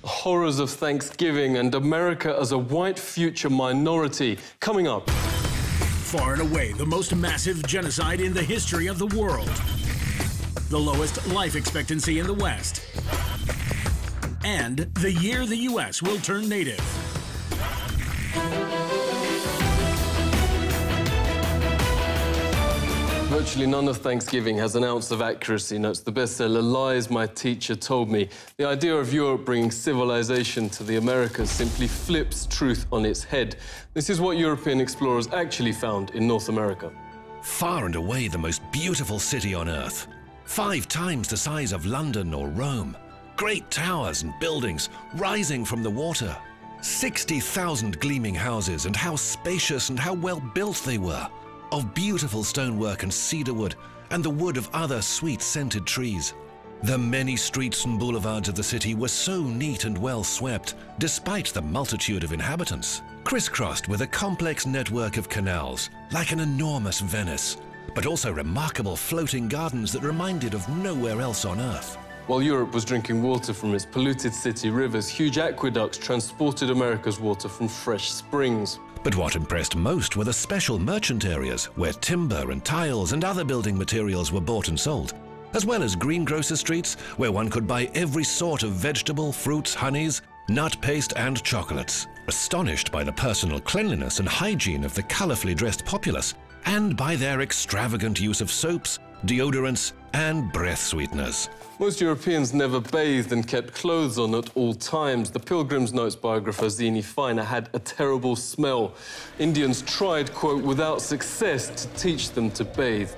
horrors of Thanksgiving, and America as a white future minority. Coming up. Far and away the most massive genocide in the history of the world. The lowest life expectancy in the West. And the year the U.S. will turn native. Virtually none of Thanksgiving has an ounce of accuracy, notes the bestseller Lies My Teacher Told Me. The idea of Europe bringing civilization to the Americas simply flips truth on its head. This is what European explorers actually found in North America. Far and away the most beautiful city on Earth. 5 times the size of London or Rome. Great towers and buildings rising from the water. 60,000 gleaming houses, and how spacious and how well built they were. Of beautiful stonework and cedarwood, and the wood of other sweet-scented trees. The many streets and boulevards of the city were so neat and well swept, despite the multitude of inhabitants, crisscrossed with a complex network of canals, like an enormous Venice, but also remarkable floating gardens that reminded of nowhere else on Earth. While Europe was drinking water from its polluted city rivers, huge aqueducts transported America's water from fresh springs. But what impressed most were the special merchant areas where timber and tiles and other building materials were bought and sold, as well as greengrocer streets where one could buy every sort of vegetable, fruits, honeys, nut paste and chocolates. Astonished by the personal cleanliness and hygiene of the colourfully dressed populace, and by their extravagant use of soaps, deodorants and breath sweeteners. Most Europeans never bathed and kept clothes on at all times. The Pilgrim's Notes biographer Zini Feiner had a terrible smell. Indians tried, quote, without success to teach them to bathe.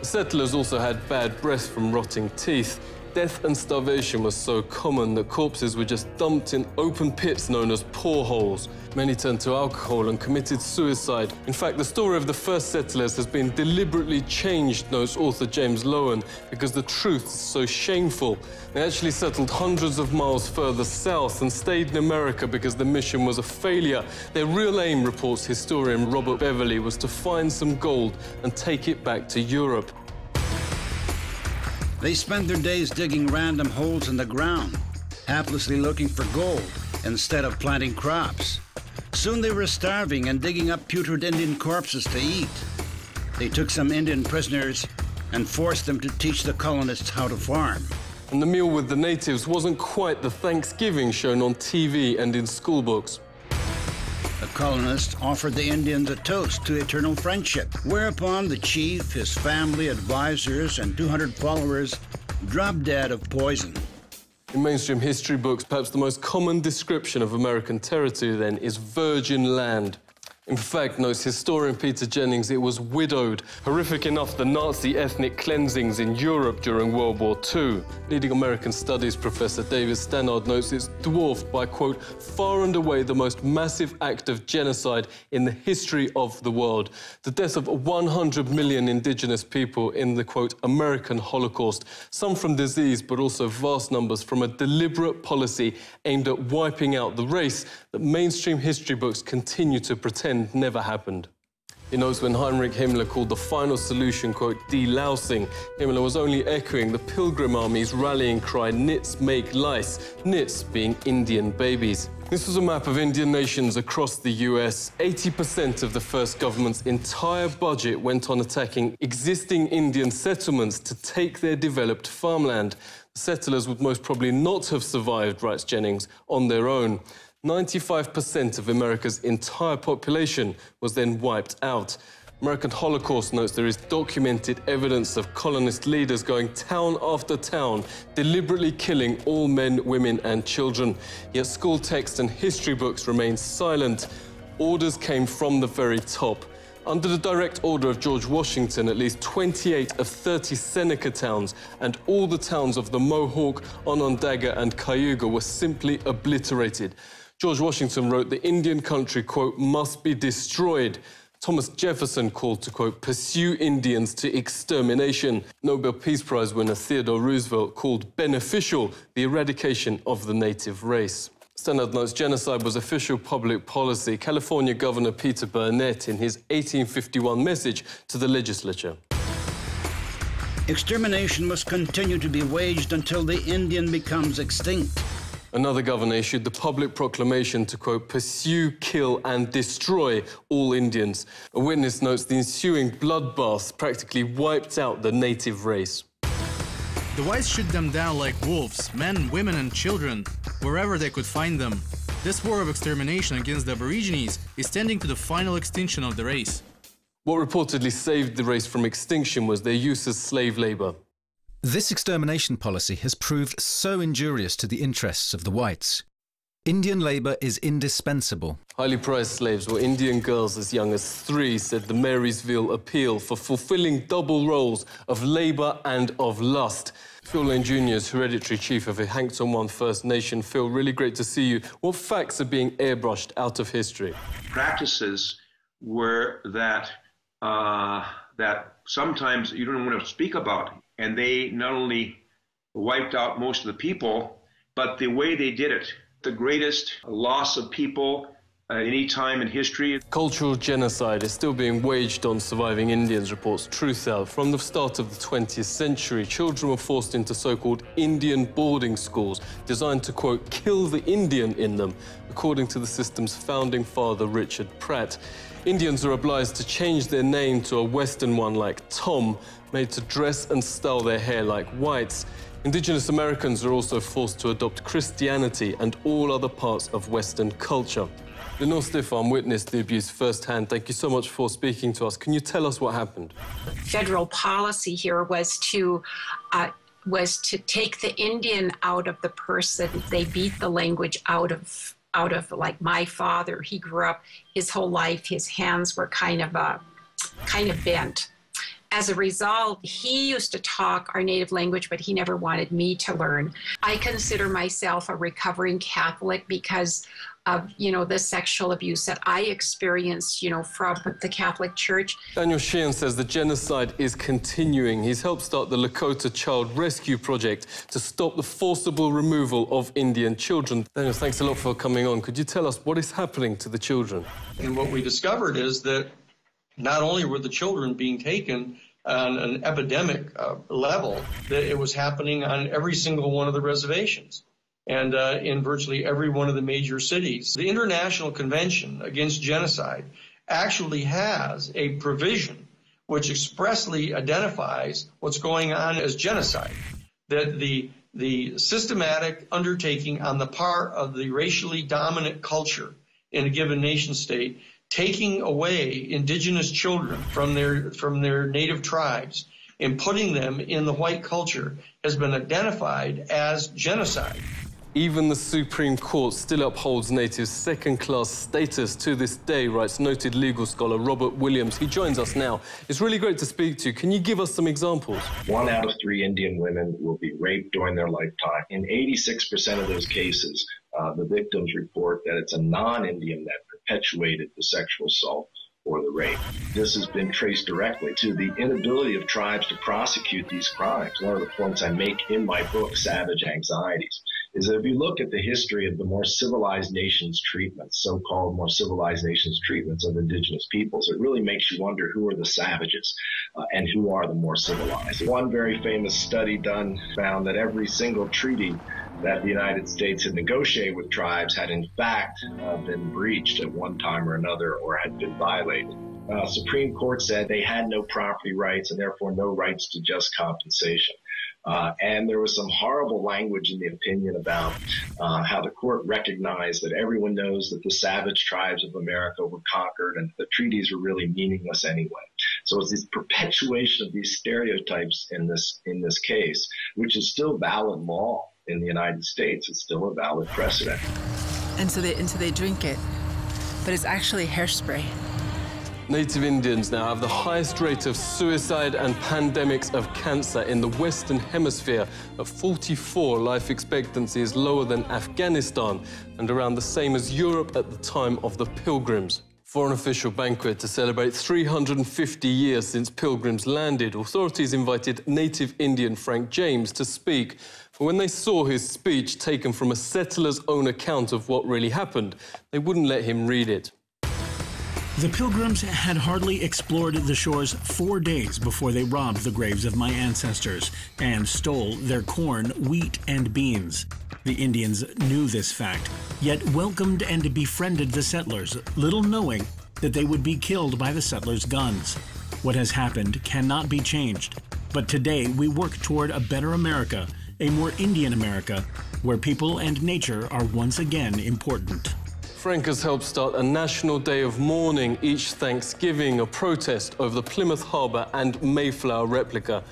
The settlers also had bad breath from rotting teeth. Death and starvation was so common that corpses were just dumped in open pits known as poreholes. Many turned to alcohol and committed suicide. In fact, the story of the first settlers has been deliberately changed, notes author James Lowen, because the truth is so shameful. They actually settled hundreds of miles further south and stayed in America because the mission was a failure. Their real aim, reports historian Robert Beverly, was to find some gold and take it back to Europe. They spent their days digging random holes in the ground, haplessly looking for gold instead of planting crops. Soon they were starving and digging up putrid Indian corpses to eat. They took some Indian prisoners and forced them to teach the colonists how to farm. And the meal with the natives wasn't quite the Thanksgiving shown on TV and in school books. The colonists offered the Indians a toast to eternal friendship, whereupon the chief, his family, advisors, and 200 followers dropped dead of poison. In mainstream history books, perhaps the most common description of American territory then is virgin land. In fact, notes historian Peter Jennings, it was widowed. Horrific enough, the Nazi ethnic cleansings in Europe during World War II. Leading American studies professor David Stannard notes it's dwarfed by, quote, far and away the most massive act of genocide in the history of the world. The death of 100 million indigenous people in the, quote, American Holocaust. Some from disease, but also vast numbers from a deliberate policy aimed at wiping out the race that mainstream history books continue to pretend never happened. He notes when Heinrich Himmler called the final solution, quote, delousing, Himmler was only echoing the Pilgrim Army's rallying cry, nits make lice, nits being Indian babies. This was a map of Indian nations across the US. 80% of the first government's entire budget went on attacking existing Indian settlements to take their developed farmland. The settlers would most probably not have survived, writes Jennings, on their own. 95% of America's entire population was then wiped out. American Holocaust notes there is documented evidence of colonist leaders going town after town, deliberately killing all men, women and children. Yet school texts and history books remain silent. Orders came from the very top. Under the direct order of George Washington, at least 28 of 30 Seneca towns and all the towns of the Mohawk, Onondaga and Cayuga were simply obliterated. George Washington wrote the Indian country, quote, must be destroyed. Thomas Jefferson called to, quote, pursue Indians to extermination. Nobel Peace Prize winner Theodore Roosevelt called beneficial the eradication of the native race. Stannard notes genocide was official public policy. California Governor Peter Burnett in his 1851 message to the legislature. Extermination must continue to be waged until the Indian becomes extinct. Another governor issued the public proclamation to, quote, pursue, kill and destroy all Indians. A witness notes the ensuing bloodbaths practically wiped out the native race. The whites shoot them down like wolves, men, women and children, wherever they could find them. This war of extermination against the Aborigines is tending to the final extinction of the race. What reportedly saved the race from extinction was their use as slave labour. This extermination policy has proved so injurious to the interests of the whites. Indian labour is indispensable. Highly prized slaves were Indian girls as young as 3, said the Marysville Appeal, for fulfilling double roles of labour and of lust. Phil Lane Jr. is hereditary chief of the Hankton One First Nation. Phil, really great to see you. What facts are being airbrushed out of history? Practices were that sometimes you don't want to speak about. And they not only wiped out most of the people, but the way they did it, the greatest loss of people at any time in history. Cultural genocide is still being waged on surviving Indians, reports Truthseeker. From the start of the 20th century, children were forced into so-called Indian boarding schools, designed to, quote, kill the Indian in them, according to the system's founding father, Richard Pratt. Indians are obliged to change their name to a Western one like Tom, made to dress and style their hair like whites. Indigenous Americans are also forced to adopt Christianity and all other parts of Western culture. Lenore Stefan witnessed the abuse firsthand. Thank you so much for speaking to us. Can you tell us what happened? Federal policy here was to take the Indian out of the person. They beat the language out of like my father. He grew up his whole life, his hands were kind of bent. As a result, he used to talk our native language, but he never wanted me to learn. I consider myself a recovering Catholic because of, the sexual abuse that I experienced, from the Catholic Church. Daniel Sheehan says the genocide is continuing. He's helped start the Lakota Child Rescue Project to stop the forcible removal of Indian children. Daniel, thanks a lot for coming on. Could you tell us what is happening to the children? And what we discovered is that not only were the children being taken on an epidemic level, that it was happening on every single one of the reservations and in virtually every one of the major cities. The International Convention Against Genocide actually has a provision which expressly identifies what's going on as genocide, that the systematic undertaking on the part of the racially dominant culture in a given nation state, taking away indigenous children from their native tribes and putting them in the white culture has been identified as genocide. Even the Supreme Court still upholds natives' second-class status to this day, writes noted legal scholar Robert Williams. He joins us now. It's really great to speak to you. Can you give us some examples? 1 out of 3 Indian women will be raped during their lifetime. In 86% of those cases, the victims report that it's a non-Indian that perpetuated the sexual assault or the rape. This has been traced directly to the inability of tribes to prosecute these crimes. One of the points I make in my book, Savage Anxieties, is that if you look at the history of the more civilized nations treatments, so-called more civilized nations treatments of indigenous peoples, it really makes you wonder who are the savages and who are the more civilized. One very famous study done found that every single treaty that the United States had negotiated with tribes had in fact been breached at one time or another or had been violated. Supreme Court said they had no property rights and therefore no rights to just compensation. And there was some horrible language in the opinion about how the court recognized that everyone knows that the savage tribes of America were conquered and the treaties were really meaningless anyway. So it's this perpetuation of these stereotypes in this case, which is still valid law in the United States. It's still a valid precedent. And so they drink it, but it's actually hairspray. Native Indians now have the highest rate of suicide and pandemics of cancer in the Western Hemisphere. At 44, life expectancy is lower than Afghanistan and around the same as Europe at the time of the Pilgrims. For an official banquet to celebrate 350 years since Pilgrims landed, authorities invited native Indian Frank James to speak. But when they saw his speech taken from a settler's own account of what really happened, they wouldn't let him read it. The Pilgrims had hardly explored the shores 4 days before they robbed the graves of my ancestors and stole their corn, wheat, and beans. The Indians knew this fact, yet welcomed and befriended the settlers, little knowing that they would be killed by the settlers' guns. What has happened cannot be changed, but today we work toward a better America, a more Indian America, where people and nature are once again important. Frank has helped start a national day of mourning each Thanksgiving, a protest over the Plymouth Harbour and Mayflower replica.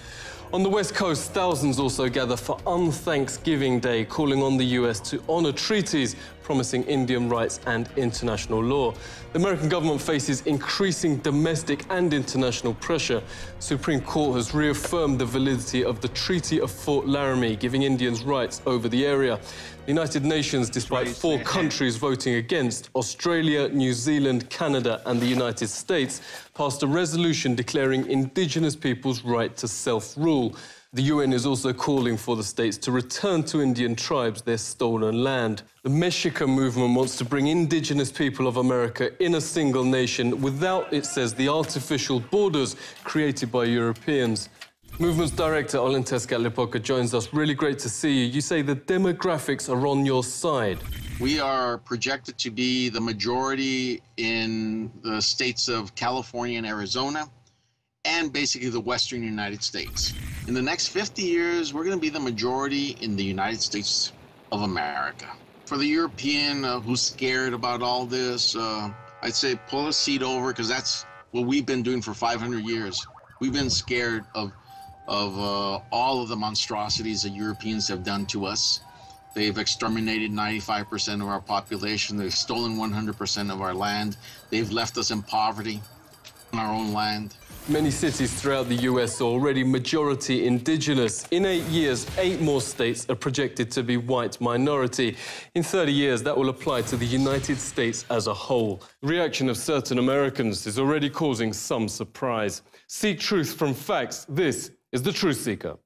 On the West Coast, thousands also gather for Un-Thanksgiving Day, calling on the US to honour treaties promising Indian rights and international law. The American government faces increasing domestic and international pressure. The Supreme Court has reaffirmed the validity of the Treaty of Fort Laramie, giving Indians rights over the area. The United Nations, despite 4 countries voting against, Australia, New Zealand, Canada and the United States, passed a resolution declaring Indigenous peoples' right to self-rule. The UN is also calling for the states to return to Indian tribes their stolen land. The Mexica movement wants to bring Indigenous people of America in a single nation without, it says, the artificial borders created by Europeans. Movement's director, Olenteska Lepoka, joins us. Really great to see you. You say the demographics are on your side. We are projected to be the majority in the states of California and Arizona, and basically the western United States. In the next 50 years, we're going to be the majority in the United States of America. For the European who's scared about all this, I'd say pull a seat over, because that's what we've been doing for 500 years. We've been scared of all of the monstrosities that Europeans have done to us. They've exterminated 95% of our population. They've stolen 100% of our land. They've left us in poverty on our own land. Many cities throughout the US are already majority indigenous. In 8 years, 8 more states are projected to be white minority. In 30 years, that will apply to the United States as a whole. The reaction of certain Americans is already causing some surprise. Seek truth from facts. This is The Truth Seeker.